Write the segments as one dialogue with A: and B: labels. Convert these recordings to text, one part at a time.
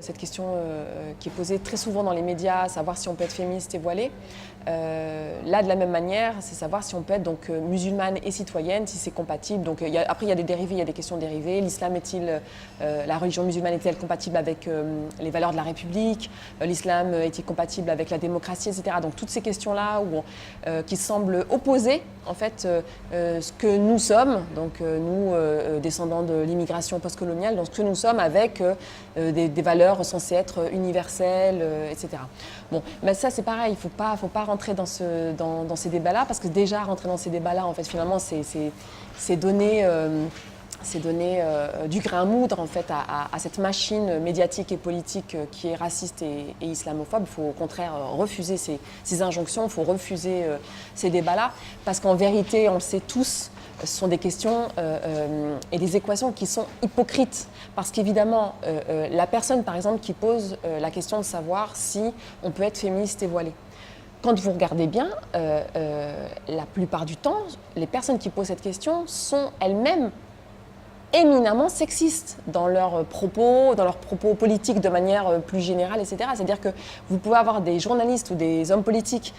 A: cette question qui est posée très souvent dans les médias, savoir si on peut être féministe et voilée. Là, de la même manière, c'est savoir si on peut être donc musulmane et citoyenne, si c'est compatible. Donc, après, il y a des dérivés, il y a des questions dérivées. L'islam la religion musulmane est-elle compatible avec les valeurs de la République? L'islam est-il compatible avec la démocratie, etc. Donc, toutes ces questions-là qui semblent opposer, en fait, ce que nous sommes, donc nous, descendants de l'immigration postcoloniale, donc ce que nous sommes avec des valeurs censées être universelles, etc. Bon, mais ça c'est pareil, il ne faut pas rentrer dans ces débats-là, parce que déjà rentrer dans ces débats-là, en fait, finalement, c'est donner du grain à moudre en fait, à cette machine médiatique et politique qui est raciste et islamophobe. Il faut au contraire refuser ces injonctions, il faut refuser ces débats-là, parce qu'en vérité, on le sait tous, ce sont des questions et des équations qui sont hypocrites. Parce qu'évidemment, la personne, par exemple, qui pose la question de savoir si on peut être féministe et voilée, quand vous regardez bien, la plupart du temps, les personnes qui posent cette question sont elles-mêmes éminemment sexistes dans leurs propos politiques de manière plus générale, etc. C'est-à-dire que vous pouvez avoir des journalistes ou des hommes politiques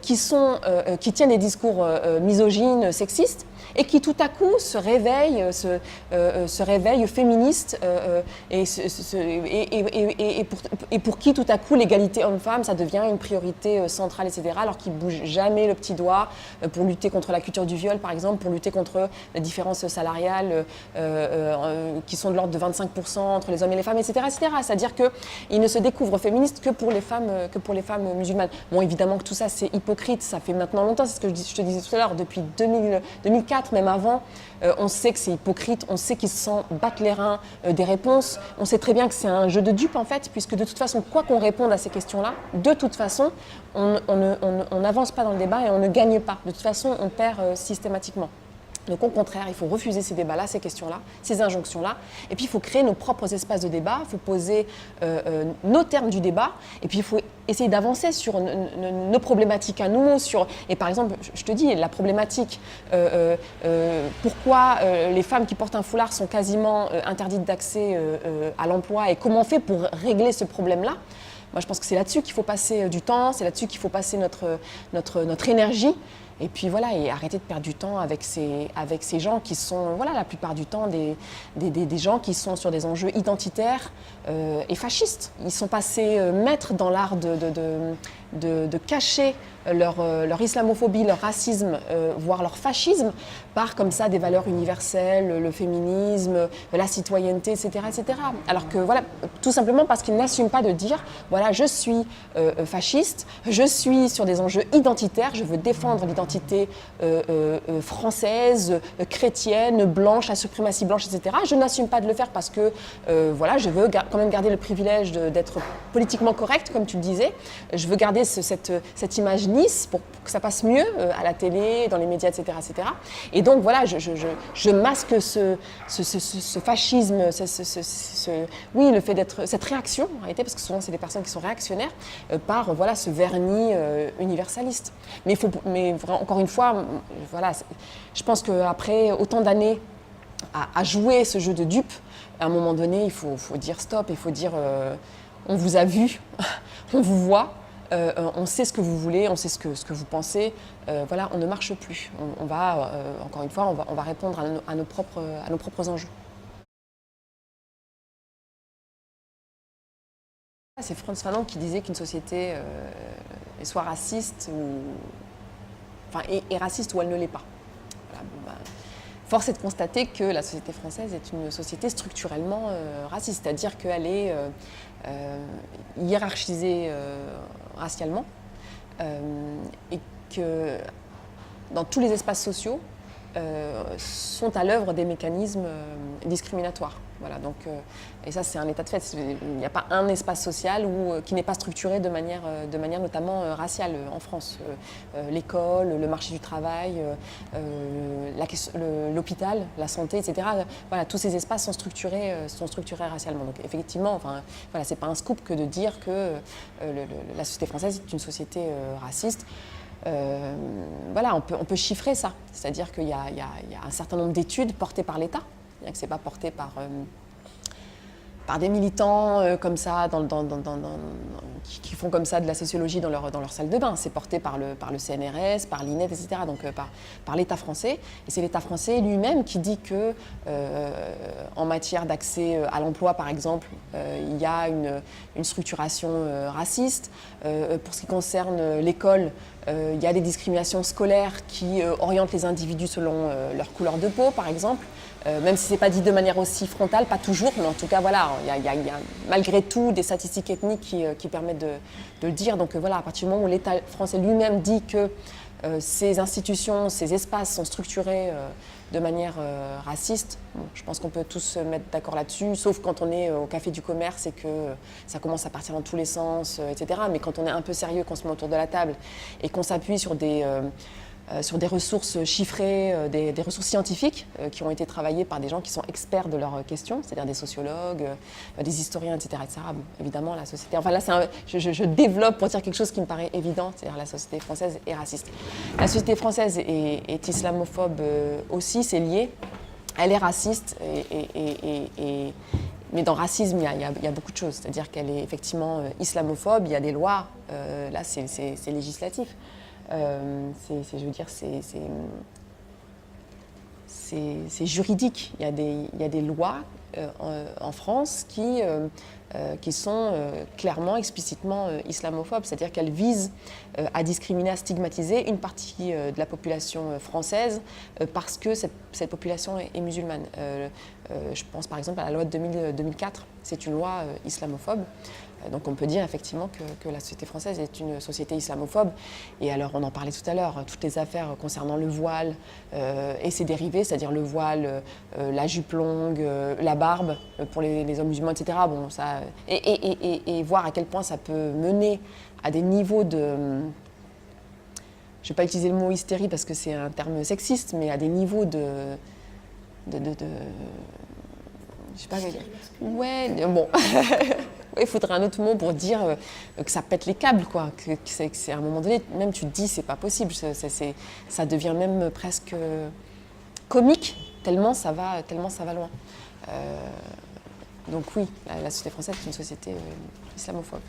A: qui tiennent des discours misogynes, sexistes, et qui tout à coup se réveillent féministes et pour qui tout à coup l'égalité homme-femme ça devient une priorité centrale, etc. Alors qu'ils ne bougent jamais le petit doigt pour lutter contre la culture du viol, par exemple, pour lutter contre les différences salariales qui sont de l'ordre de 25% entre les hommes et les femmes, etc. etc. C'est-à-dire qu'ils ne se découvrent féministes que pour les femmes musulmanes. Bon, évidemment que tout ça c'est hypocrite, ça fait maintenant longtemps, c'est ce que je te disais tout à l'heure, depuis 2004, même avant, on sait que c'est hypocrite, on sait qu'ils s'en battent les reins des réponses, on sait très bien que c'est un jeu de dupes en fait, puisque de toute façon, quoi qu'on réponde à ces questions-là, de toute façon, on n'avance pas dans le débat et on ne gagne pas. De toute façon, on perd systématiquement. Donc au contraire, il faut refuser ces débats-là, ces questions-là, ces injonctions-là. Et puis il faut créer nos propres espaces de débat, il faut poser nos termes du débat. Et puis il faut essayer d'avancer sur nos problématiques à nous. Et par exemple, je te dis, la problématique, pourquoi les femmes qui portent un foulard sont quasiment interdites d'accès à l'emploi et comment on fait pour régler ce problème-là. Moi je pense que c'est là-dessus qu'il faut passer du temps, c'est là-dessus qu'il faut passer notre énergie. Et puis voilà, et arrêter de perdre du temps avec ces gens qui sont, voilà, la plupart du temps, des gens qui sont sur des enjeux identitaires et fascistes. Ils sont passés maîtres dans l'art de cacher leur islamophobie, leur racisme, voire leur fascisme, par comme ça des valeurs universelles, le féminisme, la citoyenneté, etc., etc. Alors que voilà, tout simplement parce qu'ils n'assument pas de dire, voilà, je suis fasciste, je suis sur des enjeux identitaires, je veux défendre l'identité française, chrétienne, blanche, la suprématie blanche, etc. Je n'assume pas de le faire parce que voilà, je veux quand même garder le privilège d'être politiquement correcte, comme tu le disais. Je veux garder cette image Nice pour que ça passe mieux à la télé, dans les médias, etc., etc. Et donc voilà, je masque ce fascisme, oui, le fait d'être cette réaction en réalité, parce que souvent c'est des personnes qui sont réactionnaires par voilà ce vernis universaliste. Mais encore une fois, voilà, je pense qu'après autant d'années à jouer ce jeu de dupes, à un moment donné, il faut dire stop, il faut dire on vous a vu, on vous voit. On sait ce que vous voulez, on sait ce que vous pensez. Voilà, on ne marche plus. On va, encore une fois, on va répondre à nos propres enjeux. C'est Frantz Fanon qui disait qu'une société est soit raciste est raciste ou elle ne l'est pas. Voilà, force est de constater que la société française est une société structurellement raciste, c'est-à-dire qu'elle est hiérarchisée racialement et que dans tous les espaces sociaux sont à l'œuvre des mécanismes discriminatoires. Voilà, donc, et ça c'est un état de fait. Il n'y a pas un espace social qui n'est pas structuré de manière notamment raciale en France. L'école, le marché du travail, l'hôpital, la santé, etc. Voilà, tous ces espaces sont structurés racialement. Donc effectivement, enfin, voilà, c'est pas un scoop que de dire que la société française est une société raciste. Voilà, on peut chiffrer ça, c'est-à-dire qu'il y a un certain nombre d'études portées par l'État, bien que ce n'est pas porté par des militants comme ça, qui font comme ça de la sociologie dans leur salle de bain. C'est porté par le CNRS, par l'INED, etc., donc par l'État français. Et c'est l'État français lui-même qui dit que, en matière d'accès à l'emploi, par exemple, il y a une structuration raciste. Pour ce qui concerne l'école, il y a des discriminations scolaires qui orientent les individus selon leur couleur de peau, par exemple. Même si ce n'est pas dit de manière aussi frontale, pas toujours, mais en tout cas, voilà, il y a malgré tout des statistiques ethniques qui permettent de le dire. Donc voilà, à partir du moment où l'État français lui-même dit que ces institutions, ces espaces sont structurés de manière raciste, bon, je pense qu'on peut tous se mettre d'accord là-dessus, sauf quand on est au Café du Commerce et que ça commence à partir dans tous les sens, etc. Mais quand on est un peu sérieux, qu'on se met autour de la table et qu'on s'appuie sur des ressources chiffrées, des ressources scientifiques qui ont été travaillées par des gens qui sont experts de leurs questions, c'est-à-dire des sociologues, des historiens, etc. etc. Bon, évidemment, la société... Enfin là, je développe pour dire quelque chose qui me paraît évident, c'est-à-dire la société française est raciste. La société française est islamophobe aussi, c'est lié. Elle est raciste, mais dans racisme, il y a beaucoup de choses. C'est-à-dire qu'elle est effectivement islamophobe, il y a des lois, là c'est législatif. Je veux dire, c'est juridique. Il y a des lois en France qui sont clairement, explicitement islamophobes, c'est-à-dire qu'elles visent à discriminer, à stigmatiser une partie de la population française parce que cette population est musulmane. Je pense par exemple à la loi de 2004, c'est une loi islamophobe. Donc on peut dire effectivement que la société française est une société islamophobe. Et alors on en parlait tout à l'heure, toutes les affaires concernant le voile et ses dérivés, c'est-à-dire le voile, la jupe longue, la barbe pour les hommes musulmans, etc. Bon, ça, et voir à quel point ça peut mener à des niveaux de... Je ne vais pas utiliser le mot hystérie parce que c'est un terme sexiste, mais à des niveaux de je sais pas quoi dire. Ouais, bon. Il faudrait un autre mot pour dire que ça pète les câbles, quoi. Que c'est à un moment donné, même tu te dis, c'est pas possible. Ça devient même presque comique, tellement ça va loin. Donc oui, la société française est une société islamophobe.